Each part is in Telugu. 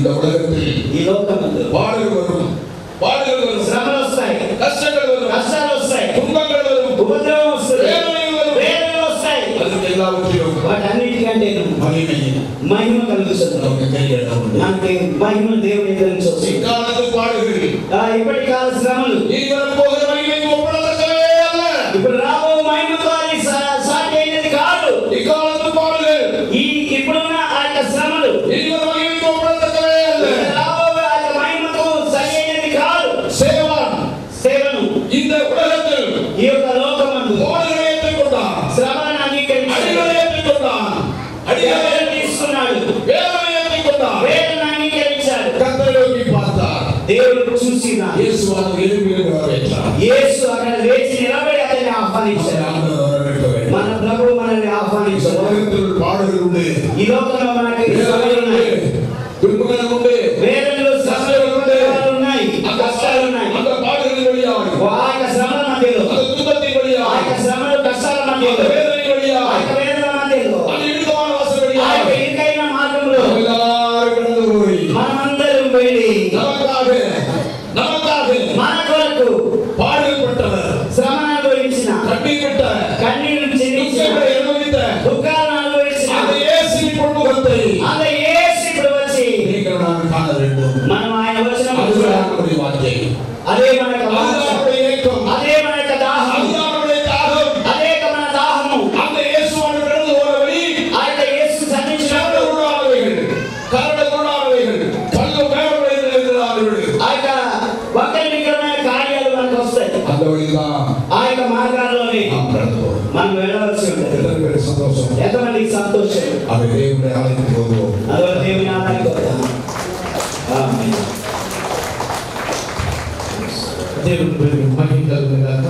ఈ లోకమందు பாடுகள் வரும், శ్రమలు వస్తాయి, కష్టాలు వரும், కష్టాలు వస్తాయి, తుఫానులు వரும், ఉపద్రవం వస్తుంది, వేదనలు వస్తాయి. వాటన్నిటికంటే మహిమ కలుగుతుంది. మనకి మహిమ దేవుని నుంచి వస్తుంది. ఇప్పటి కాల శ్రమలు ఇప్పుడు రాబో మహిమతో సాటి అయినది కాదు. ఇప్పుడున్న ఆ యొక్క శ్రమలు రాబో ఆ యొక్క మహిమతో సరి అయినది కాదు. సేవను ఈ యొక్క లోకమందు శ్రమలను తీసుకున్నాడు, వేదన అంగీకరించాడు. దేవుడు చూసి యేసు అక్కడ లేచి నిలబడి అతన్ని ఆహ్వానించాడు. మన ప్రభు మనల్ని ఆహ్వానించాడు. ఈ లోకంలో మనకి వేదనలు శ్రమలు ఉన్నాయి, కష్టాలు ఉన్నాయి. ఆ యొక్క శ్రమల మధ్యలో, ఆ యొక్క శ్రమలు కష్టాల మధ్యలో, ఆ యొక్క వేదనల మధ్యలో, ఆ యొక్క ఇరుకైన మార్గంలో మనమందరం వెళ్ళి మన కొరకు శ్రమను అనుభవించిన, కన్నీరు చెల్లించిన, దుఃఖాలను అనుభవించిన ఇప్పుడు వచ్చి మనం ఆయన వచ్చిన అదే మన అదే మన యొక్క దాహం, అదే మన దాహము. ఆ యొక్క యేసు సన్నిధిలో ఆ యొక్క వక్రమైన కార్యాలు మనకు వస్తాయి. ఆ యొక్క మార్గాల్లోనే మనం వెళ్ళవలసి ఉంటుంది. ఎంతమందికి సంతోషం? దేవుని ఆలయానికి దేవుని మహిమ కలుగును గాక.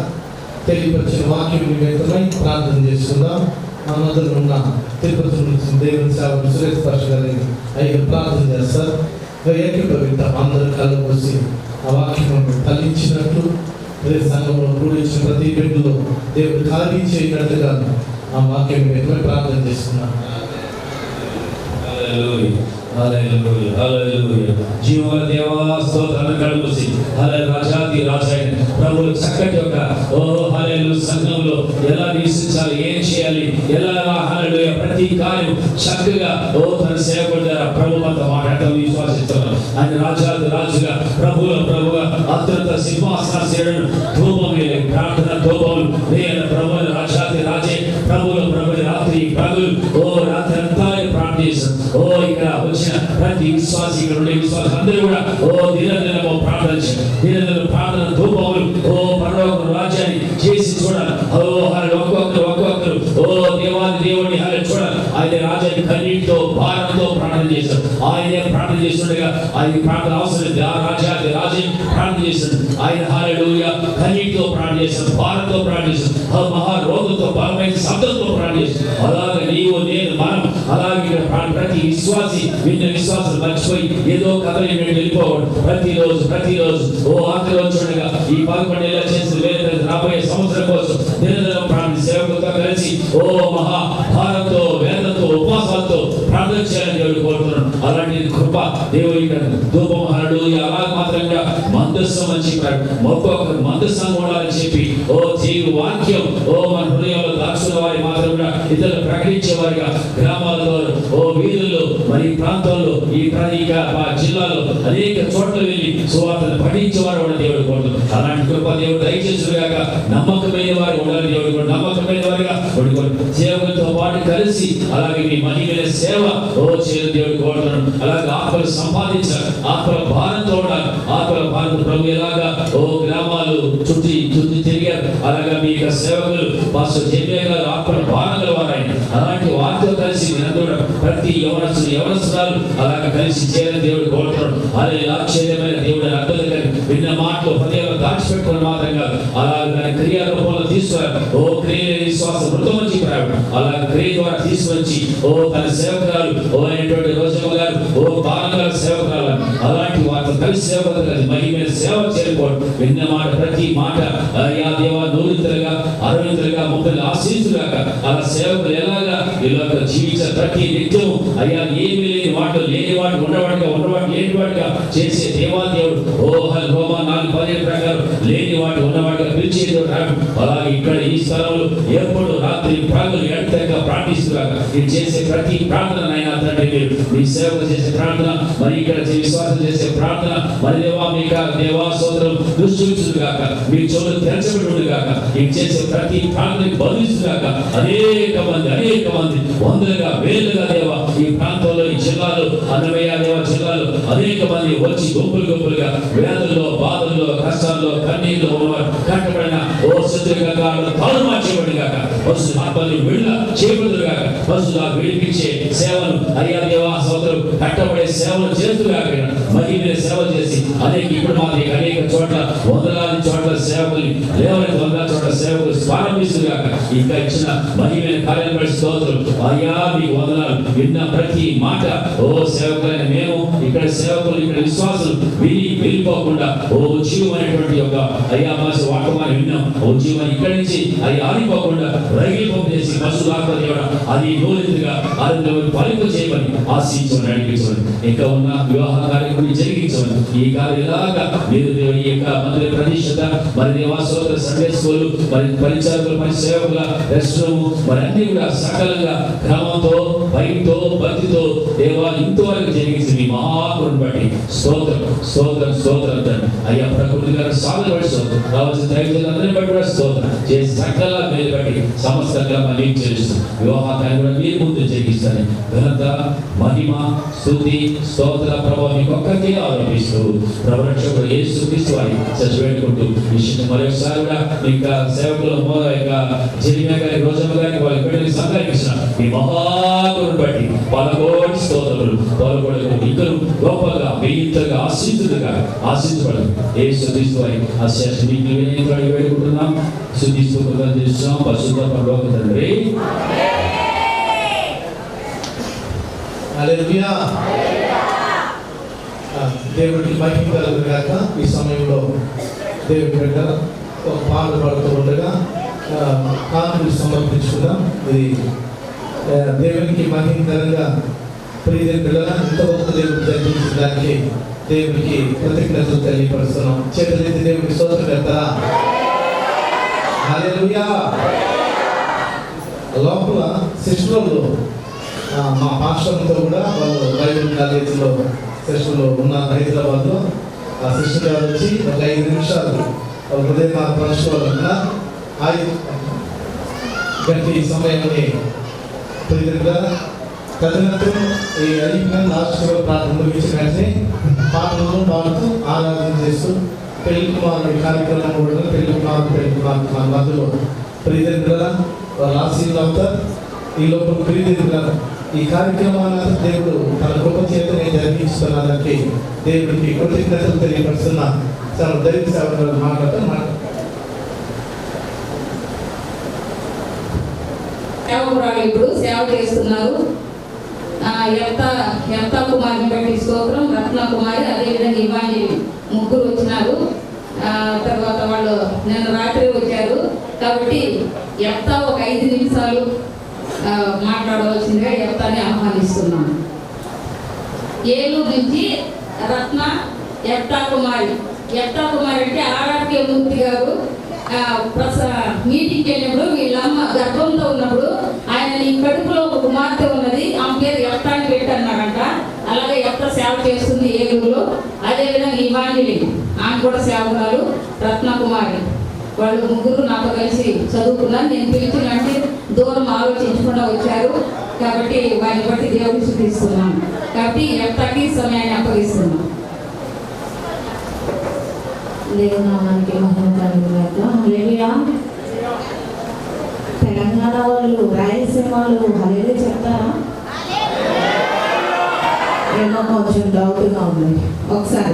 తెలియపరిచిన వాక్యం నిమిత్తమై ప్రార్థన చేసుకుందాం. మా మొదలు ఉన్న తిరుపతి నుంచి దేవుని సేవకుడు సురేష్ పాస్టర్ గారిని అయ్యి ప్రార్థన చేస్తారు. ఏకీభవిద్దాం. అందరూ కళ్ళు పోసి ఆ వాక్యం తల్లించినట్లు సంఘంలో కూడించిన ప్రతి బిడ్డలో దేవుడు ఖాళీ చేయనట్టుగా ఆ వాక్యం నిమిత్తమై ప్రార్థన చేసుకున్నాం. జీవన దేవా స్తోత్రాన్ని కలుగుసి రాజాది రాజైన ప్రభువు చక్కటి ఒక సంఘంలో ఎలా నివసించాలి, ఏం చేయాలి, ఎలా ప్రతి కార్యం చక్కగా తన సేవకుడి ద్వారా ప్రభు అంత మాట్లాడటం విశ్వాసిస్తున్నాను. ఆయన రాజాది రాజుగా ప్రభువుగా అత్యంత సింహాసనం ధూపం ప్రార్థన ధూపములు ప్రభు రాజాది రాజే ప్రభువులో ప్రభు రాత్రి ప్రభులు రాత్రి అంతా ప్రార్థిస్తాం. ఇక్కడ వచ్చిన ప్రతి విశ్వాసి, ఇక్కడ ఉండే విశ్వాసం అందరూ కూడా దినదినము ప్రార్థన ధూపములు పరలోక రాజ్యాన్ని చేసి చూడాలి. ఒక్కొక్కరు దేవాది దేవుడిని చూడాలి. ఆయన రాజ్యాన్ని కన్నీటితో భారంతో ప్రార్థన చేశారు. ఆయనే ప్రార్థన చేస్తుండగా ఆయన ప్రార్థన అవసరం లేదు. ఆ రాజ్యాన్ని రాజే ప్రార్థన చేశాడు. ఆయన హల్లెలూయా కన్నీటితో ప్రార్థన చేశాడు, భారంతో ప్రార్థన చేశాడు, మహారోగంతో బలమైన శబ్దంతో ప్రార్థన చేశాడు. అలాగే నీవు నేను మనం అలాగే ప్రతి విశ్వాసి విన్న విశ్వాసం మర్చిపోయి ఏదో కథలు వెళ్ళిపోవడం. ప్రతిరోజు ఆఖరి రోజు చూడగా ఈ 11 ఏళ్ళ చేసిన రాబోయే సంవత్సరం కోసం నిరంతరం ప్రార్థన సేవకులతో కలిసి మహాభారంతో వేదంతో ఉపవాసాలతో ప్రార్థన చేయాలని దేవుడు కోరుతున్నాను. అలాంటి కృప దేవుడి ధూపం హల్లెలూయా. అలా మాత్రంగా మందస్సం అని చెప్పాడు. ఒక్కొక్కరు మందస్సం ఉండాలని చెప్పి జీవ వాక్యం మన హృదయంలో దాచుకున్న వారి మాత్రంగా ఇతరులు ప్రకటించేవారిగా గ్రామాలలో వీధుల్లో మరి ప్రాంతాల్లో ఈ జిల్లాలో అనేక చోట్ల వెళ్ళి సువార్తను పఠించేవారు కూడా దేవుడు కోరుతున్నాడు. అలాంటి కృప దేవుడు దయచేసుగాక. నమ్మకమైన వారు ఉండాలని దేవుడు నమ్మకమైన వారిగా సేవకులతో పాటు కలిసి అలాగే మీ మహిళల సేవ చేయడం దేవుడు కోరుతున్నాడు. అలాగే ఆత్మలు సంపాదించాలి, ఆత్మల భారంతో ఉండాలి. ఆత్మల భారత ప్రభు ఎలాగా గ్రామాలు చుట్టి తిరిగారు. అలాగే మీ యొక్క సేవకులు పాస్టర్ జెమ్మే గారు ఆత్మల భారం గల వారాయన. అలాంటి వారితో కలిసి ప్రతి యవనస్తురాలు అలాగే కలిసి చేయాలని దేవుడు కోరుతున్నాడు. అదే ఆశ్చర్యమైన దేవుడు అర్థం విన్న మాటలు హృదయంలో దాచిపెట్టుకున్న మాత్రంగా అలాగే క్రియారూపంలో తీసుకురాడు. క్రియ విశ్వాస మృతం అని చెప్పాడు. అలాగే క్రియ ద్వారా తీసుకొచ్చి తన సేవకురాలు అయినటువంటి రోజమ్మ గారు బాలంగా సేవకురాలు అలాంటి వారితో కలిసి సేవకురాలు మహిమైన సేవ చేరుకోవడం. విన్న మాట ప్రతి మాట యా దేవా నూరింతలుగా 60 30 ఆశీస్సులుగా అలా సేవకులు ఎలాగా ఈ లోక జీవించే ప్రతి నిత్యం అయ్యా ఏమి లేని వాటి ఉన్నవాడిగా లేని వాటిగా చేసే దేవాదేవుడు. రోమా 4:15 ప్రకారం లేని వాటి ఉన్నవాడిగా పిలిచేదేవుడు. అలాగే ఇక్కడ ఈ స్థలంలో ఎప్పుడు రాత్రి ప్రార్థన ఎడతెగక ప్రార్థిస్తున్నాక ఇది చేసే ప్రతి ప్రార్థన నాయనా తండ్రి మీరు మీ సేవలు చేసే ప్రార్థన, మరి ఇక్కడ విశ్వాసం చేసే ప్రార్థన, మరి దేవా సోదరం దృష్టిగాక మీ చెవులు తెరచబడుగాక ఇది చేసే ప్రతి ప్రార్థనకి బదులుగాక అనేక మంది వందలుగా వేలుగా దేవా ఈ ప్రాంతంలో ఈ జిల్లాలో అన్నమయ్య దేవ జిల్లాలో అనేక మంది వచ్చి గుంపులుగా వేదల్లో బాధల్లో కష్టాల్లో కన్నీళ్ళు ఉన్నవారు కట్టబడిన శత్రుగా తాను మార్చేవాడుగాక పశు ఆత్మలు విడుదల చేయబడుగాక పశులా విడిపించే సేవలు అయ్యా దేవా సోదరు కట్టబడే సేవలు చేస్తుగాక మహిళ సేవ చేసి ఇప్పుడు అనేక చోట్ల వందలాది చోట్ల సేవకులు లేవనైతే వందల చోట్ల సేవకులు ప్రారంభిస్తుగాక ఇంకా ఇచ్చిన మహిళ కార్యాలయ స్తోత్రం అయ్యా మీకు వందనాలు. విన్న ప్రతి మాట సేవకులైన మేము ఇక్కడ సేవకులు ఇక్కడ విశ్వాసులు వెళ్ళిపోకుండా జీవమైనటువంటి యొక్క అయ్యా మాస వాటమాన్ని విన్నాం. జీవం ఇక్కడి నుంచి అది ఆరిపోకుండా రగిలిపోపు చేసి బస్సు ఆత్మదేవడ అది నూనెగా పలుకు చేయమని ఆశించమని నడిపించమని ఇంకా ఉన్న వివాహ కార్యక్రమం జరిగించమని ఈ కార్యం ఇలాగా మీరు ఈ యొక్క మందిర ప్రతిష్టత మరి దేవాసోదర సండే స్కూల్ మరి పరిచారకులు మరి సేవకుల రెస్ట్ రూమ్ మరి అన్ని కూడా సకలంగా క్రమంతో భయంతో భక్తితో దేవా ఇంతవరకు జరిగించి మీ మహాకరుని బట్టి స్తోత్రం తండ్రి. అయ్యా ప్రకృతి గారు సాధన బట్టి స్తోత్రం కావాల్సిన దైవజనులందరినీ బట్టి కూడా స్తోత్రం చేసి సకల మీరు బట్టి సమస్తంగా మళ్ళీ చేస్తూ వివాహాన్ని కూడా మీరు ముందు జరిగిస్తాను. ఘనత మహిమ స్తుతి స్తోత్ర ప్రభావం మీకు ఒక్కరికే ఆరోపిస్తూ ప్రవరక్షకుడు యేసుక్రీస్తు వారి చచ్చిపెట్టుకుంటూ విషయం మరొకసారి కూడా ఇంకా సేవకులు జెరిమియా గారి రోజమ్మ గారికి వాళ్ళ బిడ్డలకు సంకల్పించిన ఈ మహాకరుని బట్టి 10 కోటి స్తోత్రములు తోలగొడకు ఇద్దరు గొప్పగా వెయ్యింతగా ఆశీర్వదించబడదు యేసుక్రీస్తు వారి అశేష మీకు వినయంగా వేడుకుంటున్నాం. శుద్ధిస్తూ చేస్తున్నాం పరిశుద్ధ పరలోక తండ్రి. హల్లెలూయా. దేవుడికి మహిమ కలుగుగాక. ఈ సమయంలో దేవుడి బిడ్డ ఒక పాట పాడుతూ ఉండగా కానుకలు సమర్పించుకుందాం. ఇది దేవునికి మహిమకరంగా ప్రియమైన బిడ్డల ఇంతవరకు దేవుడు జరిగించడానికి దేవుడికి కృతజ్ఞతలు తెలియపరుస్తున్నాం. చేతులెత్తి దేవుడికి స్తోత్రం పెడతారా? హల్లెలూయా. లోపల సిస్టర్లు మా పాస్టర్తో కూడా వాళ్ళు బైబిల్ కాలేజీలో సిస్టర్లు ఉన్న హైదరాబాద్లో ఆ సిస్టర్ గారు వచ్చి ఒక 5 నిమిషాలు ఉదయం పంచుకోవాలన్నా గట్టి సమయాన్ని తదినంతరం ఈ అయిపోయిన లాస్ట్ ప్రార్థన ముగించినట్టే పాటలను పాడుతూ ఆరాధన చేస్తూ పెళ్లి కుమారుడి కార్యక్రమం కూడా పెళ్లి కుమారుడు మన మధ్యలో ప్రియదర్శుల వాళ్ళు ఆశీర్వాదం అవుతారు. ఈ లోపల ప్రియదర్శుల ఈ కార్యక్రమాన్ని దేవుడు తన గొప్ప చేతనే జరిగిస్తున్నానికి దేవుడికి కృతజ్ఞతలు తెలియపరుస్తున్నా. చాలా దైవ సేవకులు మాట్లాడతారు. సేవకురాలు ఇప్పుడు సేవ చేస్తున్నారు. యెఫ్తా కుమార్ని బట్టి స్తోత్రం, రత్న కుమారి, అదేవిధంగా ఇవాంజలి ముగ్గురు వచ్చినారు. తర్వాత వాళ్ళు నిన్న రాత్రి వచ్చారు కాబట్టి యెఫ్తా ఒక 5 నిమిషాలు మాట్లాడవలసిందిగా యెఫ్తాని ఆహ్వానిస్తున్నాను. ఏలూరు నుంచి రత్న యెఫ్తా కుమారి అంటే ఆర్ఆర్కే మూర్తి గారు మీటింగ్కి వెళ్ళినప్పుడు వీళ్ళమ్మ గర్భంతో ఉన్నప్పుడు ఆయన నీ కడుపులో ఒక కుమార్తె ఉన్నది, ఆమె పేరు యెఫ్తా అని పెట్టన్నారంట. అలాగే యెఫ్తా సేవ చేస్తుంది ఏలూరులో. అదేవిధంగా ఇవాంజలి ఆమె కూడా సేవకురాలు, రత్న కుమారి, వాళ్ళు ముగ్గురు నాతో కలిసి చదువుకున్నారు. నేను పిలిచినంటే దూరం ఆలోచించకుండా వచ్చారు కాబట్టి వారిని బట్టి దేవుడిని స్తుతిస్తున్నాను. కాబట్టి యెఫ్తాకి సమయాన్ని అప్పగిస్తున్నాను. దేవునామానికి మహిమ కలుగుగాక. హల్లెలూయా. తెలంగాణ వాళ్ళు రాయలసీమ వాళ్ళు హల్లెలూయా చెప్తారా? ఏమో కొంచెం డౌట్గా ఉంది. ఒకసారి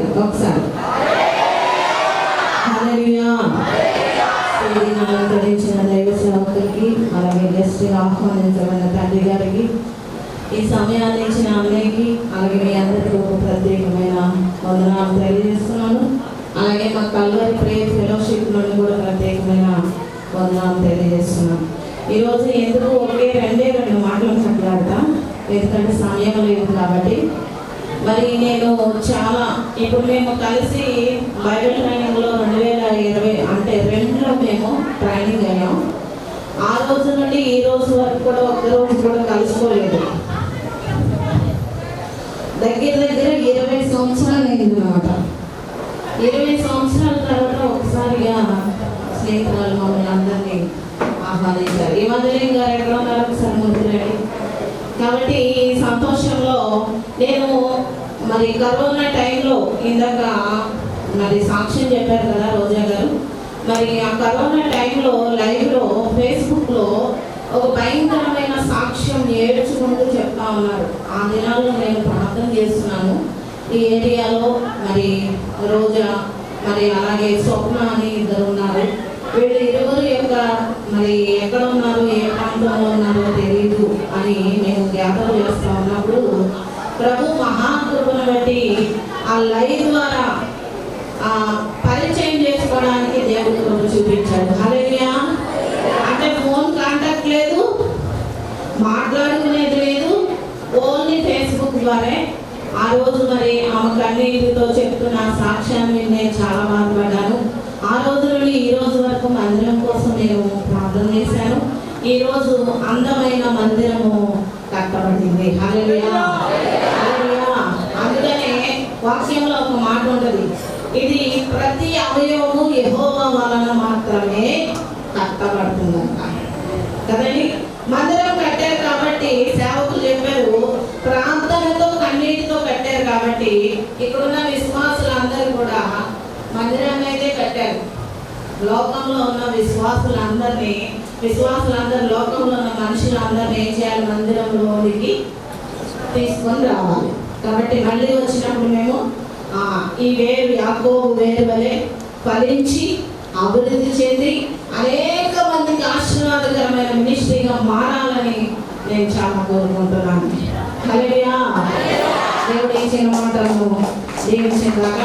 హల్లెలూయా. అలంకరించిన దైవ సేవకులకి అలాగే గెస్ట్గా ఆహ్వానించబడిన తండ్రి గారికి ఈ సమయాన్ని ఇచ్చిన అన్నయ్యకి అలాగే మీ అందరికీ ఒక ప్రత్యేకమైన వందనాలు తెలియజేస్తున్నాను. అలాగే మా కల్వరి ప్రేయర్ ఫెలోషిప్ నుండి కూడా ప్రత్యేకమైన వందనాలు తెలియజేస్తున్నాను. ఈరోజు ఎందుకు ఒకే 2 మాటలు ఎందుకంటే సమయం లేదు కాబట్టి. మరి నేను చాలా ఇప్పుడు మేము కలిసి బైబిల్ ట్రైనింగ్లో 2020 అంటే 2లో మేము ట్రైనింగ్ అయ్యాం. ఆ రోజు నుండి ఈ రోజు వరకు కూడా ఒక్కరోజు కూడా కలుసుకోలేదు. దగ్గర 20 సంవత్సరాలు అయిందన్నమాట. 20 సంవత్సరాల తర్వాత ఒకసారిగా స్నేహితురాలు మమ్మల్ని అందరినీ ఆహ్వానించారు. ఈ మధ్యలేం గారు ఎక్కడ ఉన్నారు ఒకసారి ముందులేండి. కాబట్టి ఈ సంతోషంలో నేను మరి కరోనా టైంలో ఇందాక మరి సాక్ష్యం చెప్పారు కదా రోజా గారు. మరి ఆ కరోనా టైంలో లైవ్లో ఫేస్బుక్లో ఒక భయంకరమైన సాక్ష్యం ఏడ్చుకుంటూ చెప్తా ఉన్నారు. ఆ దినాల్లో నేను ప్రార్థన చేస్తున్నాను. ఈ ఏరియాలో మరి రోజా మరి అలాగే స్వప్న అని ఇద్దరు ఉన్నారు. వీళ్ళు ఇరువురు యొక్క మరి ఎక్కడ ఉన్నారు, ఏ ప్రాంతంలో ఉన్నారో తెలియదు అని మేము జ్ఞాపకం చేస్తూ ఉన్నప్పుడు ప్రభు మహాకృపను బట్టి ఆ లైవ్ ద్వారా పరిచయం చేసుకోవడానికి దేవుడు కృప చూపించాడు. హల్లెలూయా. అంటే ఫోన్ కాంటాక్ట్ లేదు, మాట్లాడుకునేది లేదు, ఓన్లీ ఫేస్బుక్ ద్వారా. ఆ రోజు మరి ఆమె కన్నీటితో చెప్తున్న సాక్ష్యాన్ని నేను చాలా బాధపడ్డాను. ఆ రోజు నుండి ఈ రోజు వరకు మందిరం కోసం నేను ప్రార్థన చేశాను. ఈ రోజు అందమైన మందిరము కట్టబడింది. హల్లెలూయా. హల్లెలూయా. అందుకనే వాక్యంలో ఒక మాట ఉంటుంది, ఇది ప్రతి అవయవము యెహోవా వలన మాత్రమే కట్టబడుతుందంట కదండి. మందిరం కట్టారు కాబట్టి సేవకులు చెప్పారు, ప్రార్థనతో కన్నీటితో కట్టారు కాబట్టి ఇక్కడున్న విశ్వాసులందరూ కూడా మందిరాన్ని అయితే కట్టారు. లోకంలో ఉన్న విశ్వాసులందరూ లోకంలో ఉన్న మనుషులందరినీ ఏం చేయాలి, మందిరంలోనికి తీసుకొని రావాలి. కాబట్టి మళ్ళీ వచ్చినప్పుడు మేము ఈ వేరు యాకోబు వేరు వలె ఫలించి అభివృద్ధి చెంది అనేక మందికి ఆశీర్వాదకరమైన మినిస్ట్రీగా మారాలని నేను చాలా కోరుకుంటున్నాను. హల్లెలూయా. దేవుడు ఇచ్చిన మాటలను దీవించాక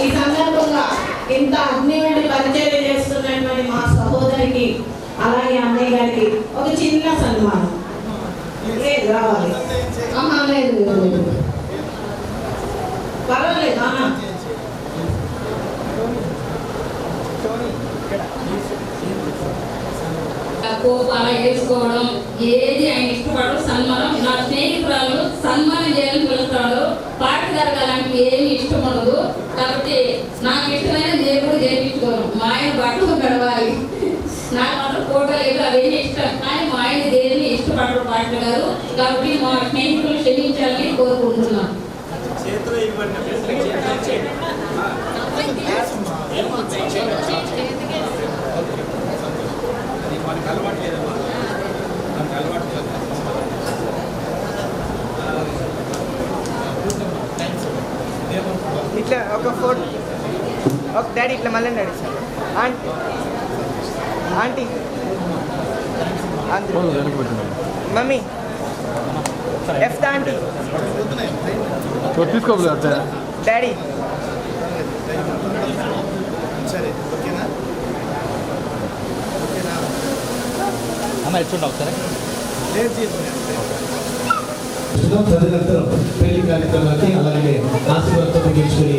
ఈ సందర్భంగా ఇంత అగ్ని వంటి పరిచయం చేస్తున్నటువంటి మా సహోదరికి అలాగే అన్నయ్య గారికి ఒక చిన్న సన్మానం. లేదు రావాలి, లేదు పర్వాలేదు అన్న. అలా వేసుకోవడం ఏది ఆయన ఇష్టపడరు. సన్మానం నా స్నేహితురాలు సన్మానం చేయాలని పిలుస్తాడు. పాటగారు అలాంటివి ఏమి ఇష్టం ఉండదు. కాబట్టి నాకు ఇష్టమైన దేవుడు చేయించుకోను. మా ఆయన బట్టలు గడవాలి, నాకు మాత్రం ఫోటోలు లేదు, అవేమి ఇష్టం. కానీ మా ఆయన దేన్ని ఇష్టపడరు పాటగారు. కాబట్టి మా స్నేహితులు క్షమించాలని కోరుకుంటున్నాను. ఇట్లా ఒక ఫోటో ఒక డాడీ ఇట్లా మళ్ళీ daddy sir aunty mummy F aunty తీసుకోవాలి డాడీ అన్న ఇచ్చుంటావు సరే. తదనంతరం పెళ్లి కార్యక్రమానికి అలాగే ఆశీర్వాదంతో ముగించుకుని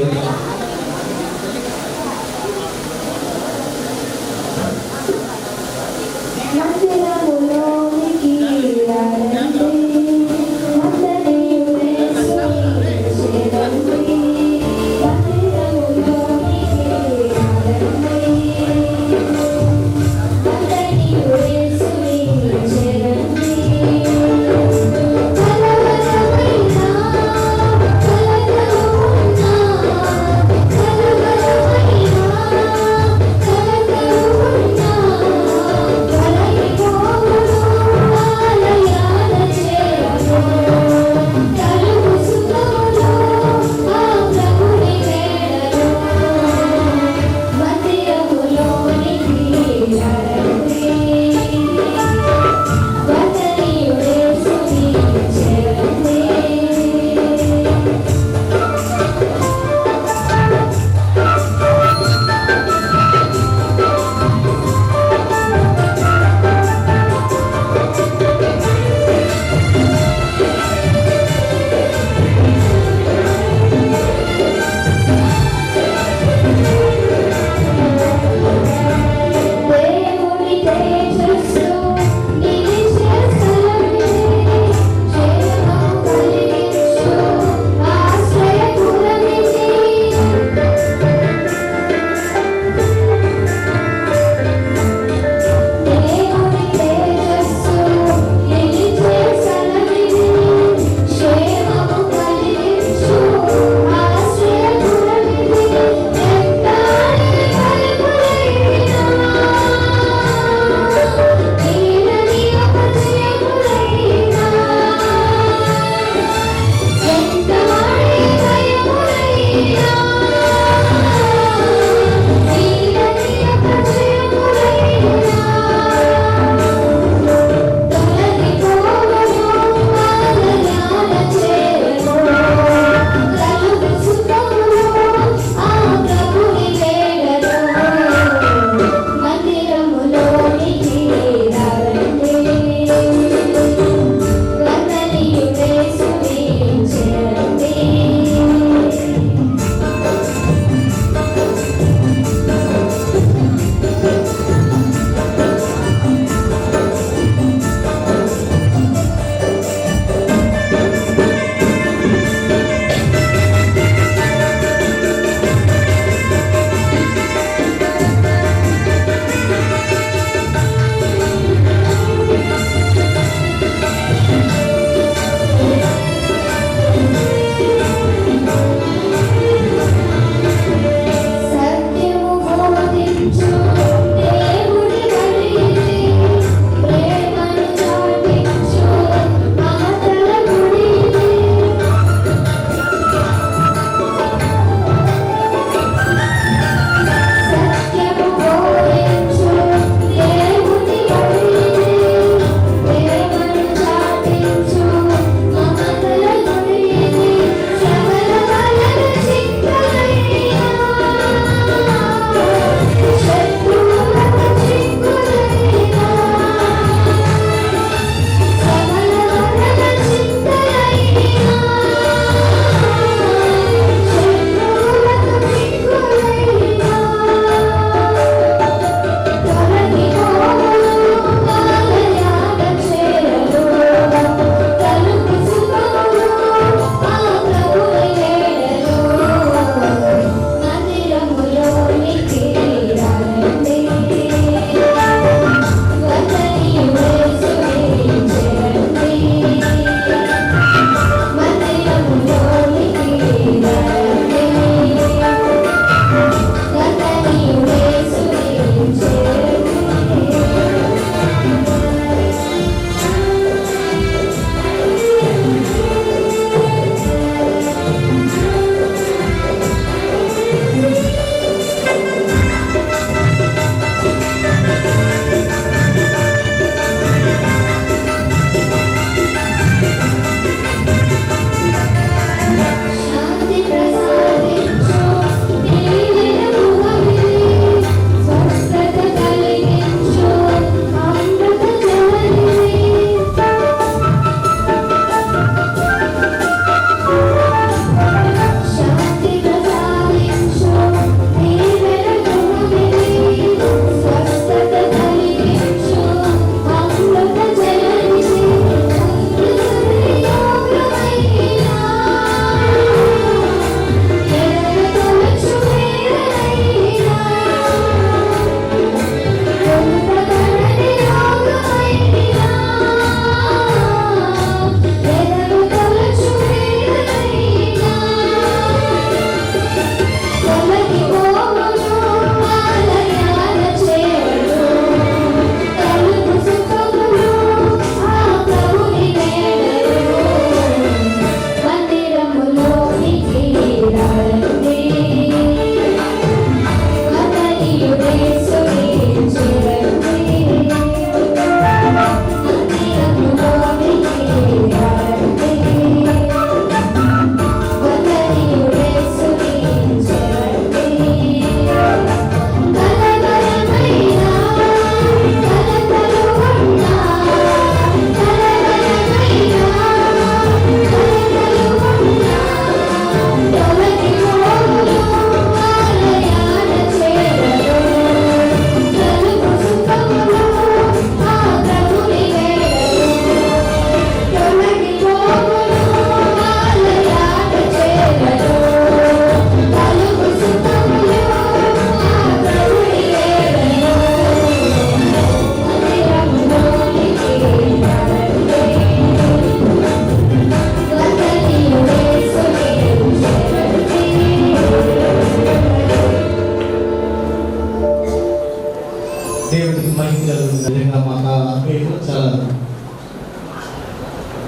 దేవునికి మహిమ కలుగుతుంది. మాకు ఆత్మీయులు చాలా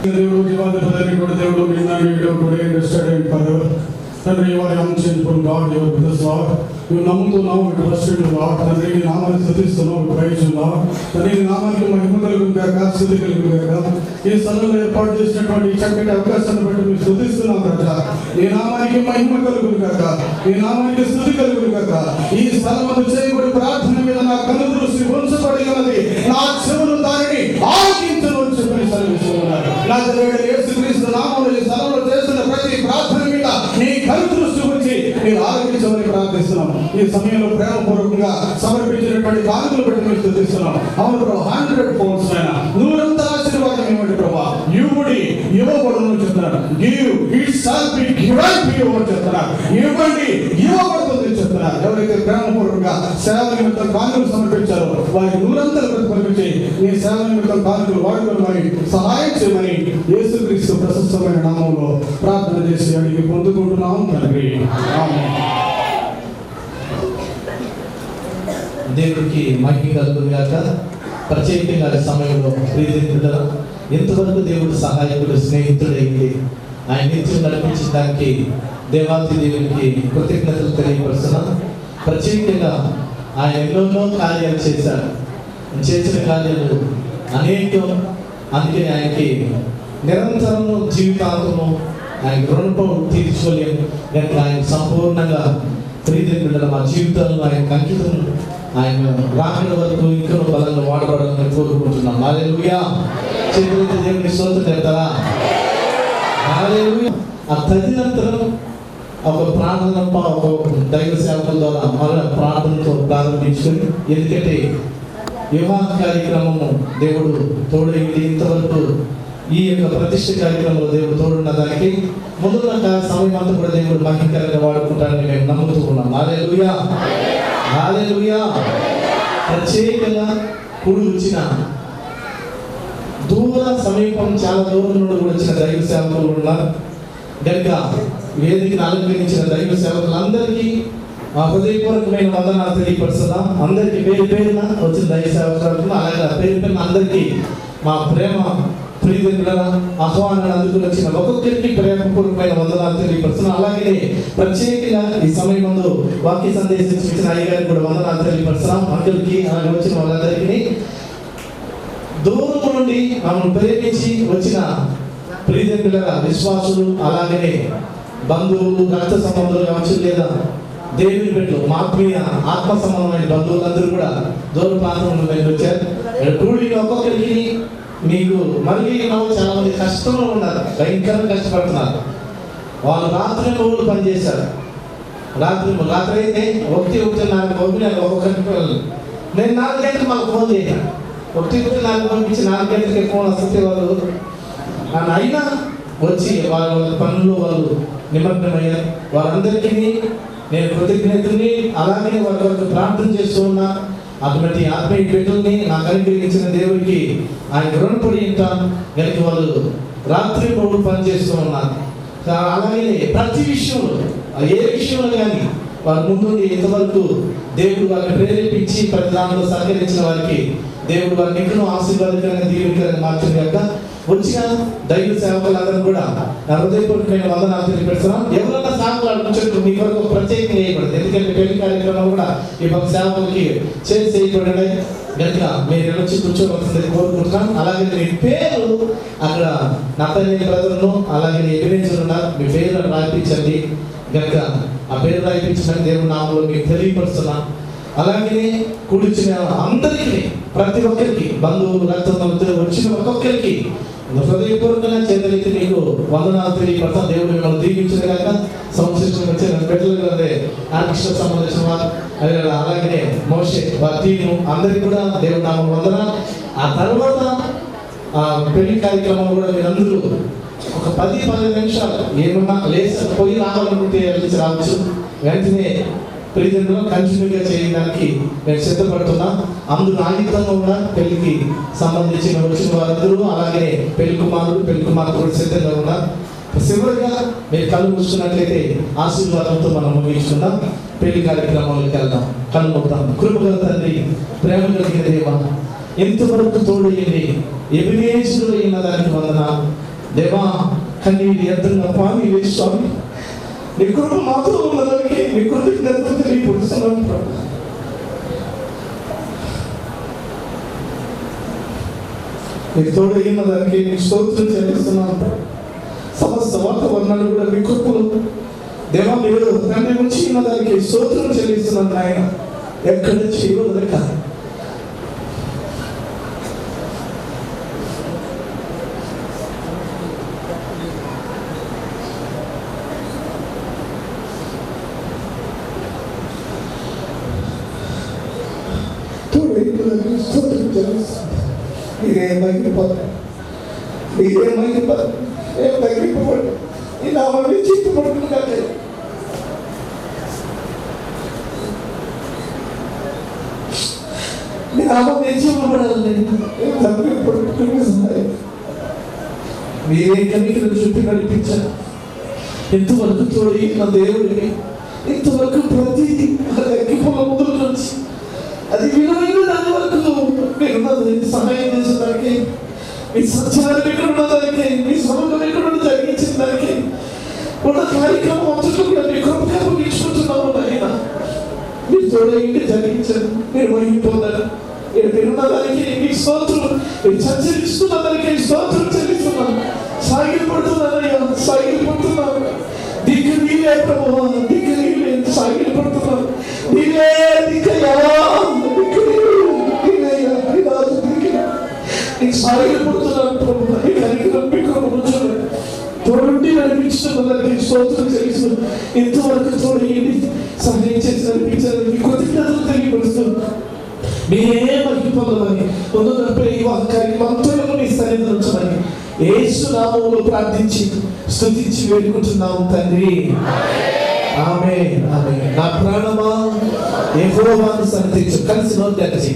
దేవుడు జీవాధిపతి కూడా దేవుడు తండ్రి వారి అంచెంపుడు గాడ్ యువర్ బిజినెస్ లార్డ్ నువ్వు నమ్ముతున్నావు మీకు ట్రస్టెడ్ లార్డ్ తండ్రి నీ నామాన్ని స్తుతిస్తున్నావు మీకు ప్రైజ్ లార్డ్ తండ్రి నీ నామానికి మహిమ కలుగును గాక స్తుతి కలుగును గాక ఈ స్థలంలో ఏర్పాటు చేసినటువంటి చక్కటి అవకాశాన్ని బట్టి మేము స్తుతిస్తున్నాం రాజా నీ నామానికి మహిమ కలుగును గాక నీ నామానికి స్తుతి కలుగును గాక ఈ స్థలమందు చేయబడి ప్రార్థన మీద నా కన్ను దృష్టి ఉంచబడి ఉన్నది నా చెవులు దానిని ఆలకించను చెప్పని సెలవిస్తున్నారు నా దేవుడు యేసుక్రీస్తు నామములో ఈ స్థలంలో చేస్తున్న ప్రతి ప్రార్థన మీద నీ కన్ను దృష్టి ఉంచి మీరు ఆలకించమని ప్రార్థిస్తున్నాం. ఈ సమయంలో ప్రేమపూర్వకంగా సమర్పించినటువంటి కానుకలు బట్టి మేము స్తుతిస్తున్నాం. అవును ప్రభు 100 folds అయినా నూరంత ఆశీర్వాదం ఇవ్వండి ప్రభు. ఇవ్వడి ఇవ్వబడును చెప్తున్నారు. Give it shall be given to you చెప్తున్నారు. ఇవ్వండి ఇవ్వబడుతుంది చెప్తున్నారు. ఎవరైతే ప్రేమపూర్వకంగా సేవ నిమిత్తం కానుకలు సమర్పించారో వారికి నూరంతలు ప్రతిఫలించి నీ సేవ నిమిత్తం కానుకలు వాడుకోమని సహాయం చేయమని యేసుక్రీస్తు ప్రశస్తమైన నామంలో ప్రార్థన చేసి అడిగి పొందుకుంటున్నాం తండ్రి. ఆమేన్. దేవుడికి మహిమ కలుగును గాక. ప్రత్యేకంగా ఈ సమయంలో ప్రియమిత్రులారా, ఎంతవరకు దేవుడు సహాయకుడు స్నేహితుడైంది ఆయన నిత్యం నడిపించడానికి దేవాది దేవునికి కృతజ్ఞతలు తెలియపరుస్తున్నాం. ప్రత్యేకంగా ఆయన ఎన్నో కార్యాలు చేశాడు. చేసిన కార్యాలు అనేకం. అందుకే ఆయనకి నిరంతరము జీవితాంతము ఆయన రుణపం తీర్చుకోలేము. కనుక ఆయన సంపూర్ణంగా ప్రియమిత్రులారా మా జీవితంలో ఆయన అంకితం ఆయన రాకడ వరకు ఇంకా బలంగా వాడబడాలని కోరుకుంటున్నాం. హల్లెలూయా. చేతులెత్తి దేవునికి స్తోత్రం చెప్తారా? హల్లెలూయా. ఆ తదినంతరం ఒక ప్రార్థన ఒక దైవ సేవకుల ద్వారా మరణ ప్రార్థనతో ప్రారంభించుకొని, ఎందుకంటే వివాహ కార్యక్రమము దేవుడు తోడైంది. ఇంతవరకు ఈ యొక్క ప్రతిష్ఠ కార్యక్రమంలో దేవుడు తోడున్న దానికి ముందున్న సమయం అంతా కూడా దేవుడు మహిమకరంగా వాడుకుంటారని మేము నమ్ముతూ ఉన్నాం. హల్లెలూయా. హల్లెలూయా. ప్రత్యేకంగా కూడి వచ్చిన దూర సమీపం చాలా దూరం నుండి కూడా వచ్చిన దైవ సేవకులు ఉన్నారు. కనుక వేదికను అలంకరించిన దైవ సేవకులందరికీ మా హృదయపూర్వకమైన వందనాలు తెలియపరుస్తున్నాం. అందరికీ పేరు పేరున వచ్చిన దైవ సేవకులకు అలాగే పేరు పేరున అందరికీ మా ప్రేమ ప్రియమిత్రులారా ఆహ్వానాన్ని అందుకుని వచ్చిన ఒక్కొక్కరికి ప్రేమపూర్వకమైన వందనాలు తెలియపరుస్తున్నాం. అలాగే ప్రత్యేకంగా ఈ సమయం ముందు వాక్య సందేశం ఇచ్చిన అయ్యగారికి కూడా వందనాలు తెలియపరుస్తున్నాం. అందరికీ అలాగే వచ్చిన వాళ్ళందరికీ దూరం నుండి మమ్మల్ని ప్రేమించి వచ్చిన ప్రియమిత్రులారా విశ్వాసులు అలాగనే బంధువులు రక్త సంబంధులు కావచ్చు లేదా దేవుని బిడ్డలు ఆత్మీయ ఆత్మ సంబంధమైన బంధువులందరూ కూడా దూర ప్రాంతం నుండి వచ్చారు. కూడిన ఒక్కొక్కరికి మీకు మళ్ళీ చాలా మంది కష్టంలో ఉన్నారు, భయంకరంగా కష్టపడుతున్నారు. వాళ్ళు రాత్రి మూడు పనిచేశారు. రాత్రి అయితే ఒకటి ఒక్కొక్కరికి నేను 4 గంటలకు మాకు ఫోన్ చేశాను. 1-4 పంపించి 4 గంటలకి ఫోన్ వస్తే వాళ్ళు అయినా వచ్చి వాళ్ళ పనులు వాళ్ళు నిమగ్నమయ్యారు. వారందరికీ నేను కృతజ్ఞతని అలాగే వారి వరకు ప్రార్థన చేస్తూ ఉన్నా. అటువంటి ఆత్మీయ బిడ్డల్ని నాకు అనుగ్రహించిన దేవుడికి ఆయన రుణపడి ఉంటాను. కనుక వాళ్ళు రాత్రి మూడు పని చేస్తూ ఉన్నారు. అలాగే ప్రతి విషయంలో ఏ విషయంలో కానీ వారి ముందు ఇంతవరకు దేవుడు వారిని ప్రేరేపించి ప్రతి దానిలో సహకరించిన వారికి దేవుడు వారిని ఎన్నో ఆశీర్వాదకరంగా దీవెనకరంగా మార్చిన యొక్క వచ్చిన దైవ సేవకులందరూ కూడా నా హృదయపూర్వకమైన వందనాలు తెలియపెడుతున్నాం. ఎవరన్నా సేవకులు కూర్చొని మీ కొరకు ప్రత్యేకంగా చేయబడింది. ఎందుకంటే పెళ్లి కార్యక్రమం కూడా ఈ యొక్క సేవకులకి చేయబడి కనుక మీరు వచ్చి కూర్చోవలసింది కోరుకుంటున్నాం. అలాగే మీ పేరు అక్కడ నత్తని బ్రదర్ను అలాగే ఎవిడెన్స్ ఉన్నారు, మీ పేరు రాయించండి. కనుక ఆ పేరు రాయించడానికి దేవుడు నామములో మీకు తెలియపరుస్తున్నాం. అలాగే కూర్చున్న అందరికీ ప్రతి ఒక్కరికి బంధువులు రక్తంతో వచ్చిన ఒక్కొక్కరికి హృదయపూర్వకంగా చేతులైతే మీకు వందనాలు తెలియపడతాం. దేవుడు మిమ్మల్ని దీవించిన కాక సంశ్లిష్టం వచ్చిన బిడ్డలు అదే ఆకృష్ణ సంబంధించిన వారు అలాగే మోషే వారి టీము అందరికీ కూడా దేవుడు నామములో వందనాలు. ఆ తర్వాత పెళ్లి కార్యక్రమం కూడా మీరందరూ ఒక 10-15 నిమిషాలు ఏమన్నా లేచి పోయి రావాలనుకుంటే వెళ్ళి రావచ్చు. వెంటనే ప్రియజనులు కంటిన్యూగా చేయడానికి నేను సిద్ధపడుతున్నా. అందులో ఆయుధంగా ఉన్న పెళ్లికి సంబంధించిన వచ్చిన వారందరూ అలాగే పెళ్లి కుమారుడు పెళ్లి కుమార్తె కూడా సిద్ధంగా ఉన్నారు. చివరిగా మీరు కళ్ళు మూసుకున్నట్లయితే ఆశీర్వాదంతో మనం ముగించుకుందాం. పెళ్లి కార్యక్రమాలకు వెళ్దాం. కళ్ళు మొత్తం. కృపగల తండ్రి, ప్రేమ కలిగిన దేవా, ఎంతవరకు తోడయ్యింది ఎబినేజులు అయిన దానికి వందన దేవా. కన్నీటి ఎద్దున్న పాని వేసి స్వామి, నీ కృప మాతో ఉన్నదానికి నీ కృతజ్ఞతలు తెలియపరుస్తున్నాను ప్రభు. నీకు తోడైన దానికి నీకు స్తోత్రం చెల్లిస్తున్నాను. సమస్త వాతావరణాలు కూడా మీ కృపలు దేవా, మీరు తండ్రి నుంచి ఉన్న దానికి స్తోత్రం చెల్లిస్తున్నాను ఆయన. ఎక్కడ చేయవదక మీరే కనికరం చుట్టూ నడిపించారు. ఎంతవరకు తోడి నా దేవుడిని, ఇంతవరకు ప్రతిదీ అగ్గిపుల్ల మొదలు నుంచి అది విలువైన దాని వరకు మీరున్నది సహాయం చేసిన దానికి, మీ సత్యాన్ని ఎక్కడ ఉన్నదానికి, మీ సమగ్రం ఎక్కడ జరిగించిన దానికి ఉన్న కార్యక్రమం అంతటా కూడా మీ కృపగా ముగించుకుంటున్నాము ఆయన. మీరు తోడైంటి జరిగించారు, మీరు మహిమ పొందారు. మీరున్న దానికి మీ స్తోత్రం, మీరు చర్చరిస్తున్న దానికి స్తోత్రం చెల్లిస్తున్నాను. సాగిపడుతున్నానయ్యా, సాగిపడుతున్నాను. దిక్కు నీవే ప్రభువా, దిక్కు నీవే, సాగిపడుతున్నాను. నీవే దిక్కయ్యా, దిక్కు నీవయ్యా, నీకు సాగిపడుతున్నాను ప్రభు. నీ కనికరం మీకు ఉంచున్నాను. తోడుండి నడిపించిన దానికి స్తోత్రం చెల్లిస్తున్నాను. ఎంతవరకు తోడయ్యింది సహాయం చేసి నడిపించాలని మీ కృతజ్ఞతలు తెలియపరుస్తున్నాను. మీరే మహిమ పొందమని పొందుతున్నప్పుడు ఈ కార్యక్రమంతో మీ సన్నిధిలో ఉంచమని యేసు నామములో ప్రార్థించి స్తుతించి వేడుకుంటున్నాము తండ్రి. ఆమేన్, ఆమేన్. నా ప్రాణమా యెహోవాను స్తుతించు. కలిసి నోటెత్తి,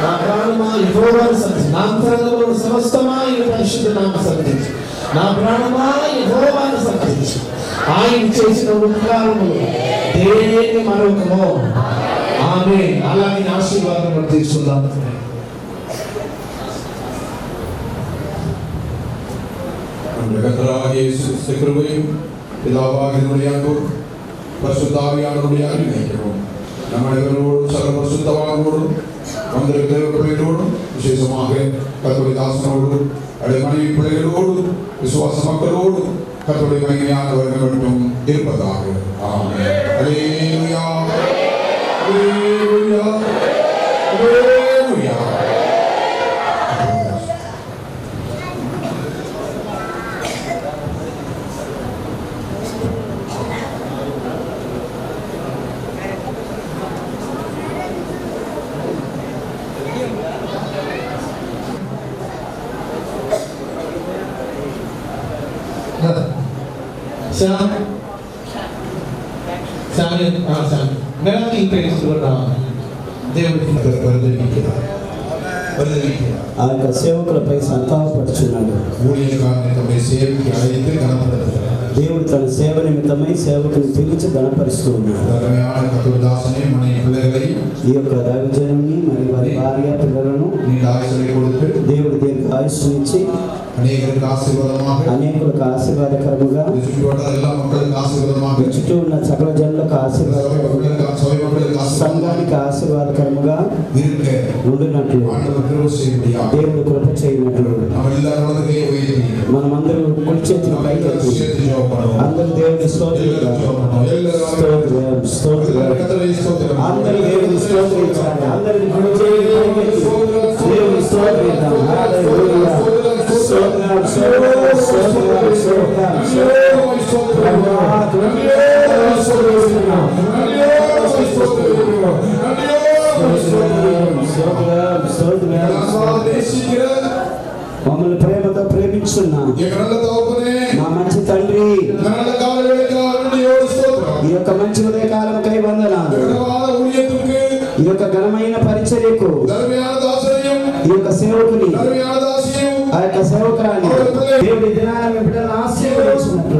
నా ప్రాణమా యెహోవాను స్తుతించు. నా అంతరంగంలో సమస్తమా ఆయన పరిశుద్ధ నామమును స్తుతించు. నా ప్రాణమా యెహోవాను స్తుతించు. ఆయన చేసిన ఉపకారములు దేనికి మరొకమో. ఆమేన్. అలాగే ఆశీర్వాదం మనం తీసుకుందాం. കർത്താവായ യേശുക്രിസ്തുവിന്റെ കൃപയും പിതാവാകുന്നവരുടെ യാഗവും പരിശുദ്ധാവിയാണവരുടെ അനുഗ്രഹിക്കവും നമ്മളെവരോടും സർവ്വപരിശുദ്ധവാനോടും മന്ത്രിദേവപിള്ളയോടും വിശേഷமாக കർത്തരുടെ ദാസനോടും അടിമണി പിള്ളകളോടും വിശ്വാസ മക്കളോടും കർത്തരുടെ മഹിമയാന വർണ്ണവട്ടും ഇരുപ്പதாக. ആമേൻ. ഹല്ലേലൂയ, ഹല്ലേലൂയ, ഹല്ലേലൂയ. ఆ యొక్క సేవకులపై సంతాపడుచున్నాడు. దేవుడు తన సేవ నిమిత్తమై సేవకుని పిలిచి గణపరుస్తూ ఉన్నాడు. ఈ యొక్క దైవజనుని మరియు వారి భార్య పిల్లలను దేవుడు దీనికి ఆయుష్నిచ్చి అనేకులకు ఆశీర్వాదకరముగా, చుట్టూ ఉన్న సకల జనులకు ఆశీర్వాదకరముగా, సంఘానికి ఆశీర్వాదకరముగా ఉండినట్లు దేవుడు కృప చేయనట్లు మనమందరూ కుడి చేతిని పైకెత్తి అందరూ దేవుని స్తోత్రం, అందరూ దేవుని స్తోత్రించాలి. అందరిని కుడి చేతిని పైకెత్తి దేవుని స్తోత్రిద్దాం. హల్లెలూయా. స్తోత్రం, స్తోత్రం, స్తోత్రం, స్తోత్రం. మమ్మల్ని ప్రేమతో ప్రేమించున్న మా మంచి తండ్రి, ఈ యొక్క మంచి ఉదయకాలంకై వందనాలు. ఈ యొక్క ఘనమైన పరిచర్యకు ఈ యొక్క సేవకుని, ఆ యొక్క సేవకురాన్ని దేవుడి దినాన్ని బిడ్డలను ఆశీర్వదించినట్లు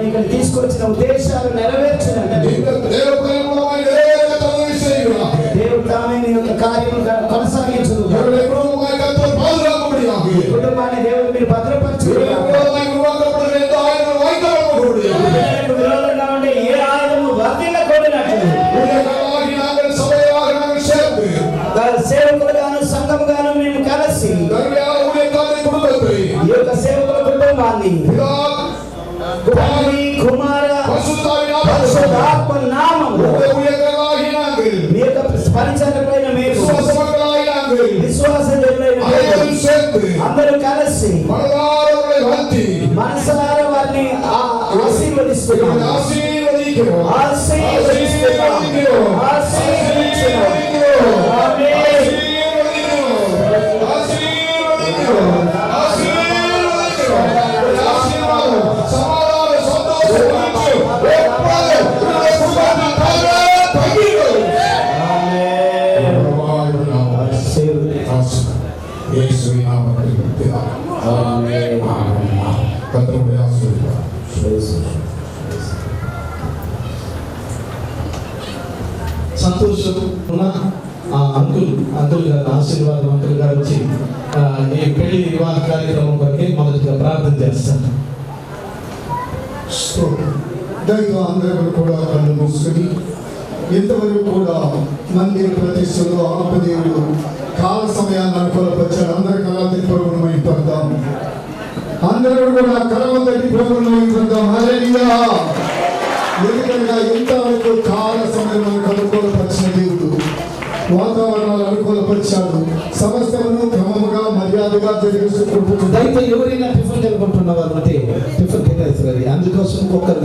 ఇక్కడ తీసుకొచ్చిన ఉద్దేశాలు నెరవేర్చినట్టు దేవుడు తామే నీ యొక్క కార్యం కొనసాగించదు. కుటుంబాన్ని దేవుడు మీరు భద్రపరచు. విరోధంగా ఉండే ఏ ఆయుధము వర్ధిల్లకూడనట్లు సేవకులుగాను సంఘముగాను మేము కలిసి ఈ యొక్క సేవకుల కుటుంబాన్ని తండ్రి కుమార పరిశుద్ధాత్మ నామములో మీ యొక్క పరిచారకులైన మీరు విశ్వాసజనులైన అందరూ కలిసి మనసారా వారిని ఆశీర్వదిస్తున్నాం. సంతోషం అంకుల్ గారు ఆశీర్వాదం అంకుల్ గారు వచ్చి ఈ పెళ్లి వివాహ కార్యక్రమం కొరకే మొదటిగా ప్రార్థన చేస్తారు. దైవ అందరూ కూడా కళ్ళు మూసుకొని ఇంతవరకు కూడా మందిర ప్రతిష్టలో ఆపదేవుడు కాల సమయాన్ని అనుకూలపరిచాడు. అందరి కళాతి ప్రభుత్వం పడతాం. అందరూ కూడా కళవంతటి ప్రభుత్వం పడతాం. హల్లెలూయా. ఎందుకనగా ఇంతవరకు కాల సమయం అనుకూలపరిచిన దేవుడు వాతావరణాలు అనుకూలపరిచాడు. సమస్తమును క్రమముగా మర్యాదగా జరిగిస్తూ అయితే ఎవరైనా టిఫిన్ జరుపుకుంటున్న వారు అంటే టిఫిన్ తినేస్తారు. అందుకోసం ఒక్కరు